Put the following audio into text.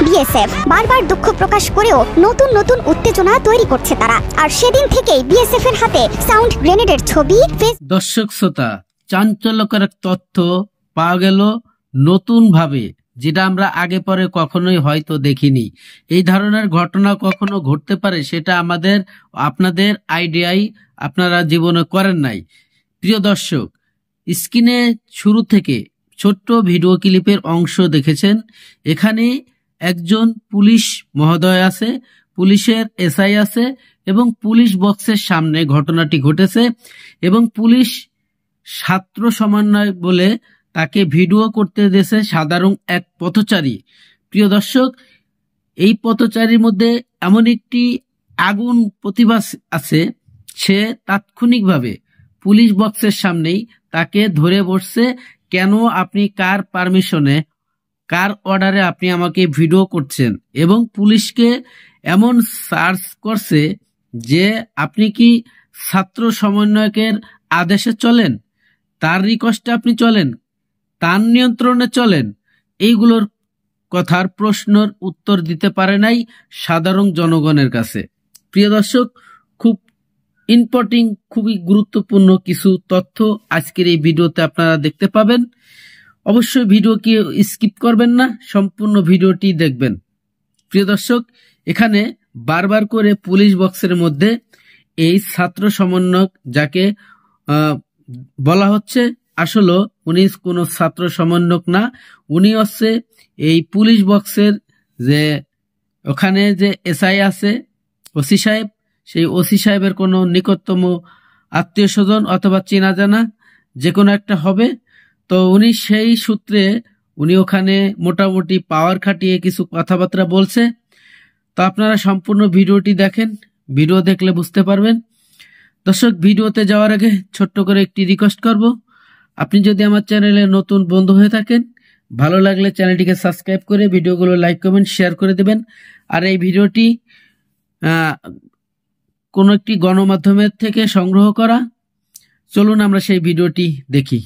BSF বারবার দুঃখ প্রকাশ করেও নতুন নতুন উত্তেজনা তৈরি করছে তারা। আর সেদিন থেকেই বিএসএফ এর হাতে সাউন্ড গ্রেনেডের ছবি। দর্শক শ্রোতা, চাঞ্চল্যকর এক তথ্য পাওয়া গেল নতুন ভাবে, যেটা আমরা আগে পরে কখনোই হয়তো দেখিনি। এই ধরনের ঘটনা কখনো ঘটতে পারে সেটা আপনাদের আইডিয়াই আপনারা জীবনে করেন নাই। প্রিয় দর্শক, স্ক্রিনে শুরু থেকে ছোট্ট ভিডিও ক্লিপের অংশ দেখেছেন। এখানে একজন পুলিশ মহোদয় আছে, পুলিশের এসআই আছে এবং পুলিশ বক্সের সামনে ঘটনাটি ঘটেছে এবং পুলিশ ছাত্র সমন্বয় বলে তাকে ভিডিও করতে দিয়েছে সাধারণ এক পথচারী। প্রিয় দর্শক, এই পথচারীর মধ্যে এমন একটি আগুন প্রতিভা আছে, সে তাৎক্ষণিকভাবে পুলিশ বক্সের সামনেই তাকে ধরে বসছে। কেন আপনি কার পারমিশনে, কার অর্ডারে আপনি আমাকে ভিডিও করছেন? এবং পুলিশকে এমন সার্চ করছে যে আপনি কি ছাত্র সমন্বয়কের আদেশে চলেন, তার রিকোয়েস্টে আপনি চলেন, তার নিয়ন্ত্রণে চলেন? এইগুলোর কথার প্রশ্নের উত্তর দিতে পারে নাই সাধারণ জনগণের কাছে। প্রিয় দর্শক, খুব ইম্পর্টেন্ট, খুবই গুরুত্বপূর্ণ কিছু তথ্য আজকের এই ভিডিওতে আপনারা দেখতে পাবেন। অবশ্যই ভিডিওকে স্কিপ করবেন না, সম্পূর্ণ ভিডিওটি দেখবেন। প্রিয় দর্শক, এখানে বারবার করে পুলিশ বক্সের মধ্যে এই ছাত্র সমন্বয়ক যাকে বলা হচ্ছে, আসলে উনি কোনো ছাত্র সমন্বয়ক না, উনি হচ্ছে এই পুলিশ বক্সের যে ওখানে যে এসআই আছে, ওসি সাহেব, সেই ওসি সাহেবের কোনো নিকটতম আত্মীয় স্বজন অথবা চেনা জানা যে কোনো একটা হবে। তো উনি সেই সূত্রে উনি ওখানে মোটামুটি পাওয়ার খাটিয়ে কিছু কথাবার্তা বলছে। তো আপনারা সম্পূর্ণ ভিডিওটি দেখেন, ভিডিও দেখলে বুঝতে পারবেন। দর্শক, ভিডিওতে যাওয়ার আগে ছোট্ট করে একটি রিকোয়েস্ট করব, আপনি যদি আমার চ্যানেলে নতুন বন্ধু হয়ে থাকেন, ভালো লাগলে চ্যানেলটিকে সাবস্ক্রাইব করে ভিডিওগুলো লাইক কমেন্ট শেয়ার করে দেবেন। আর এই ভিডিওটি কোনো একটি গণমাধ্যমের থেকে সংগ্রহ করা। চলুন আমরা সেই ভিডিওটি দেখি।